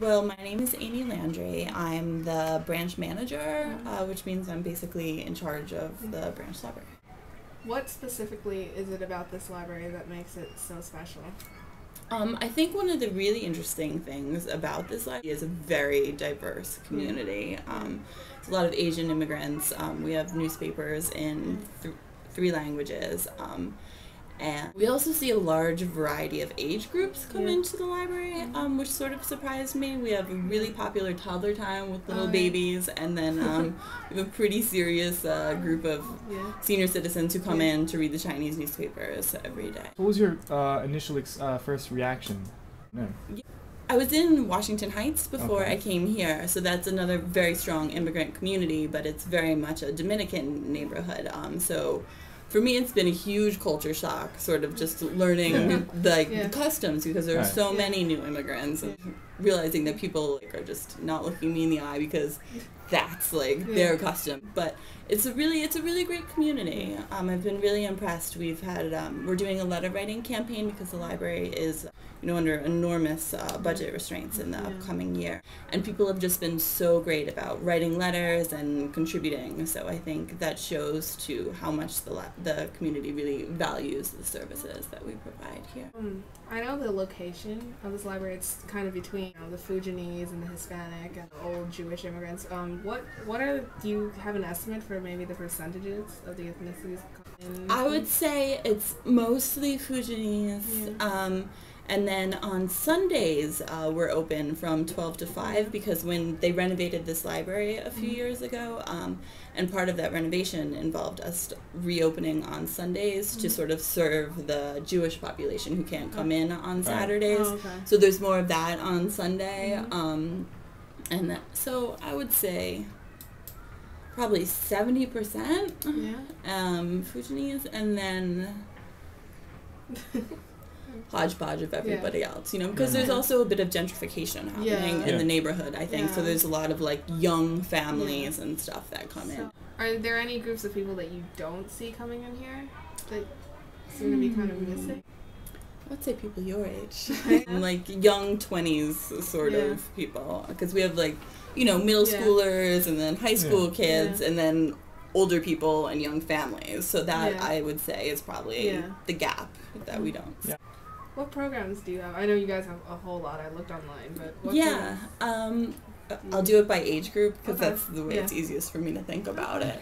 Well, my name is Amy Landry. I'm the branch manager, which means I'm basically in charge of the branch library. What specifically is it about this library that makes it so special? I think one of the really interesting things about this library is a very diverse community. It's a lot of Asian immigrants. We have newspapers in three languages. And we also see a large variety of age groups come into the library, which sort of surprised me. We have a really popular toddler time with little babies, and then we have a pretty serious group of senior citizens who come in to read the Chinese newspapers every day. What was your initial first reaction? No. I was in Washington Heights before I came here, so that's another very strong immigrant community, but it's very much a Dominican neighborhood. So for me, it's been a huge culture shock, sort of just learning the customs, because there are so many new immigrants, and realizing that people are just not looking me in the eye because that's their custom. But it's a really great community. I've been really impressed. We've had we're doing a letter writing campaign because the library is under enormous budget restraints in the upcoming year, and people have just been so great about writing letters and contributing. So I think that shows to how much the community really values the services that we provide here. I know the location of this library. It's kind of between the Fujianese and the Hispanic and the old Jewish immigrants. Do you have an estimate for maybe the percentages of the ethnicities? I would say it's mostly Fujianese. And then on Sundays, we're open from 12 to 5 because when they renovated this library a few years ago, and part of that renovation involved us reopening on Sundays to sort of serve the Jewish population who can't come in on Saturdays. So there's more of that on Sunday. So I would say probably 70% Fujianese, and then hodgepodge of everybody else, because there's also a bit of gentrification happening in the neighborhood, I think. So there's a lot of young families and stuff that come in. Are there any groups of people that you don't see coming in here that seem to be kind of missing? I would say people your age, young 20s sort of people, because we have middle schoolers and then high school kids and then older people and young families. So that I would say is probably the gap that we don't see. What programs do you have? I know you guys have a whole lot. I looked online, but what I'll do it by age group because that's the way it's easiest for me to think about it.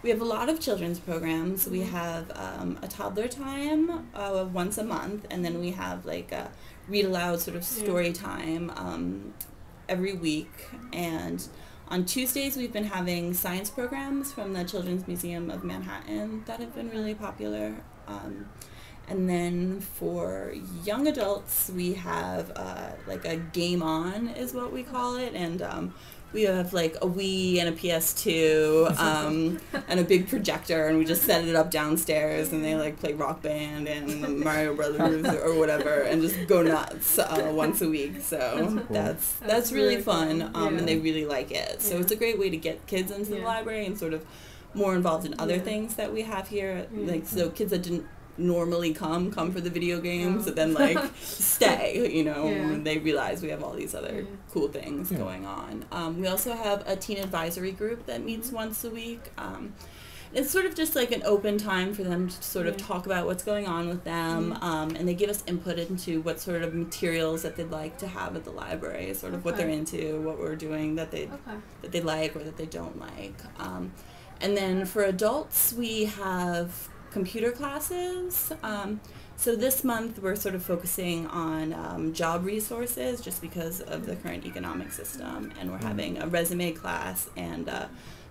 We have a lot of children's programs. We have a toddler time once a month, and then we have a read aloud sort of story time every week. And on Tuesdays, we've been having science programs from the Children's Museum of Manhattan that have been really popular. And then for young adults, we have a game on is what we call it, and we have a Wii and a PS2 and a big projector, and we just set it up downstairs, and they play Rock Band and Mario Brothers or whatever, and just go nuts once a week. So that's really fun, and they really like it. So it's a great way to get kids into the library and sort of more involved in other things that we have here, so kids that didn't normally come for the video games and then stay, when they realize we have all these other cool things going on. We also have a teen advisory group that meets once a week. It's sort of just an open time for them to sort of talk about what's going on with them, and they give us input into what sort of materials that they'd like to have at the library, sort of what they're into, what we're doing that they like or that they don't like. And then for adults, we have computer classes. So this month we're sort of focusing on job resources just because of the current economic system, and we're having a resume class and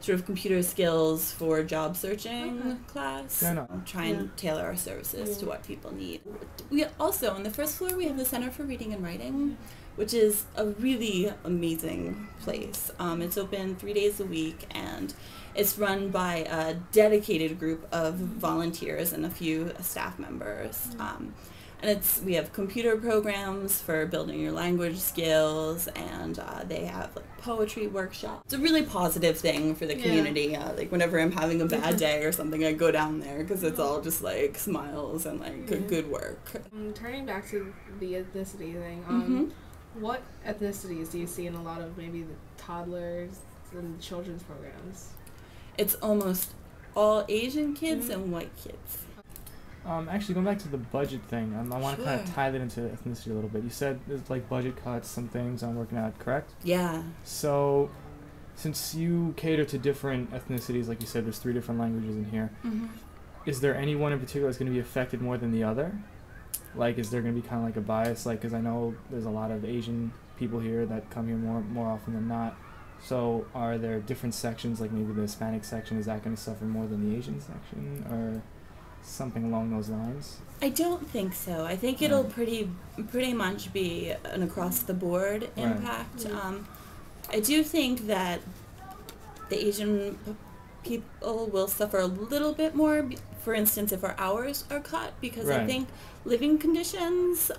sort of computer skills for job searching class. Try and tailor our services to what people need. We also, on the first floor, we have the Center for Reading and Writing, which is a really amazing place. It's open 3 days a week, and it's run by a dedicated group of volunteers and a few staff members. And we have computer programs for building your language skills, and they have poetry workshops. It's a really positive thing for the community. Whenever I'm having a bad day or something, I go down there because it's all just smiles and good work. Turning back to the ethnicity thing, What ethnicities do you see in a lot of maybe the toddlers and children's programs? It's almost all Asian kids and white kids. Actually, going back to the budget thing, I want to kind of Sure. tie that into ethnicity a little bit. You said there's like budget cuts, some things aren't working out, correct? Yeah. So, since you cater to different ethnicities, like you said, there's 3 different languages in here. Is there any one in particular that's going to be affected more than the other? Like, is there going to be kind of like a bias? Like, because I know there's a lot of Asian people here that come here more often than not. So, are there different sections, like maybe the Hispanic section, is that going to suffer more than the Asian section, or something along those lines? I don't think so. I think it'll pretty much be an across the board impact. I do think that the Asian people will suffer a little bit more. For instance, if our hours are cut, because I think living conditions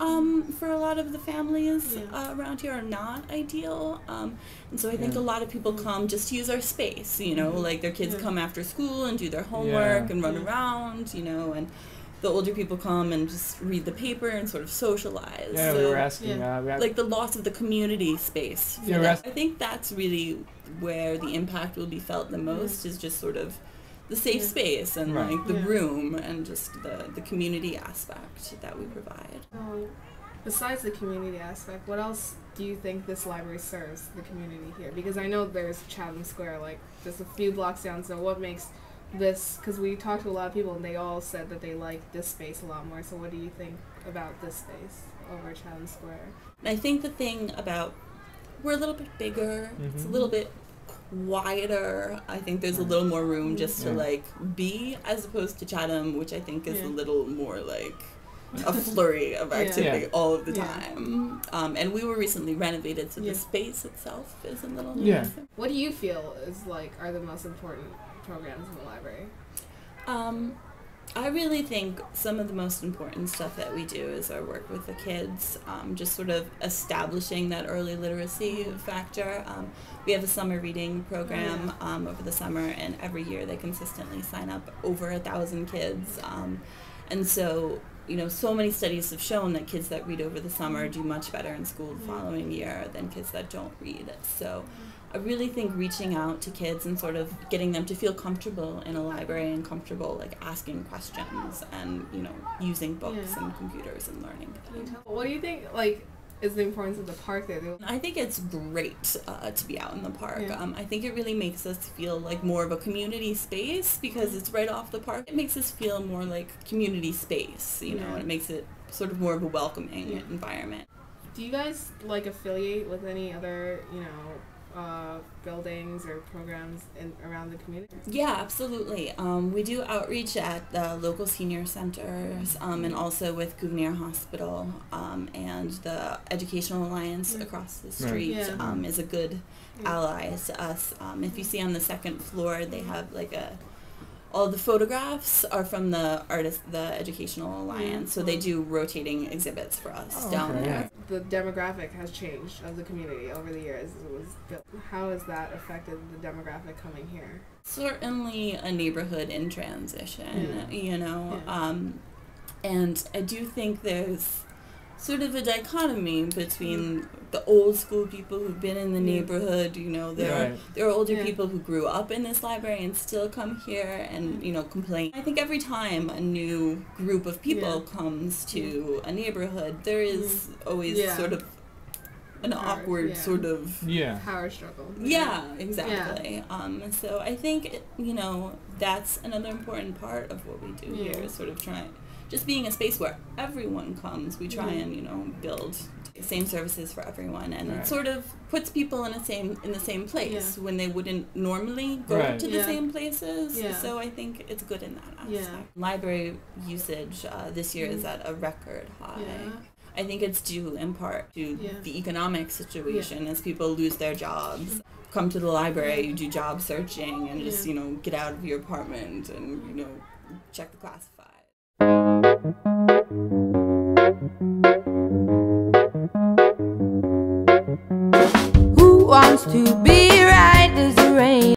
for a lot of the families around here are not ideal. And so I think a lot of people come just to use our space, you know, like their kids come after school and do their homework and run around, you know, and the older people come and just read the paper and sort of socialize. Yeah, so, we were asking. like the loss of the community space. I think that's really where the impact will be felt the most, is just sort of the safe space and like the room and just the community aspect that we provide. Besides the community aspect, what else do you think this library serves the community here? Because I know there's Chatham Square, like just a few blocks down, so what makes this, because we talked to a lot of people and they all said that they like this space a lot more, so what do you think about this space over Chatham Square? I think the thing about, we're a little bit bigger, it's a little bit quieter. I think there's a little more room just to like be, as opposed to Chatham, which I think is a little more like a flurry of activity all of the time. And we were recently renovated, so the space itself is a little nicer. What do you feel is like are the most important programs in the library? I really think some of the most important stuff that we do is our work with the kids, just sort of establishing that early literacy factor. We have a summer reading program over the summer, and every year they consistently sign up over 1,000 kids. And so, you know, so many studies have shown that kids that read over the summer do much better in school the following year than kids that don't read. So I really think reaching out to kids and sort of getting them to feel comfortable in a library and comfortable like asking questions and, you know, using books and computers and learning. What do you think like is the importance of the park there? I think it's great to be out in the park. I think it really makes us feel like more of a community space because it's right off the park. It makes us feel more like community space, you know, and it makes it sort of more of a welcoming environment. Do you guys like affiliate with any other, you know, buildings or programs around the community? Yeah, absolutely. We do outreach at the local senior centers and also with Gouverneur Hospital, and the Educational Alliance across the street is a good ally to us. If you see on the second floor, they have like all the photographs are from the Educational Alliance, so they do rotating exhibits for us down there. The demographic has changed of the community over the years. It was built. How has that affected the demographic coming here? Certainly a neighborhood in transition, you know, and I do think there's sort of a dichotomy between the old school people who've been in the neighborhood, you know, there are older people who grew up in this library and still come here and, you know, complain. I think every time a new group of people comes to a neighborhood, there is always sort of an awkward sort of power struggle. Yeah, exactly. So I think, you know, that's another important part of what we do here is sort of just being a space where everyone comes. We try and, you know, build the same services for everyone, and it sort of puts people in the same place when they wouldn't normally go to the same places. So I think it's good in that aspect. Library usage this year is at a record high. I think it's due in part to the economic situation as people lose their jobs. Come to the library, you do job searching, and just, you know, get out of your apartment and, you know, check the classifieds. Who wants to be right as the rain?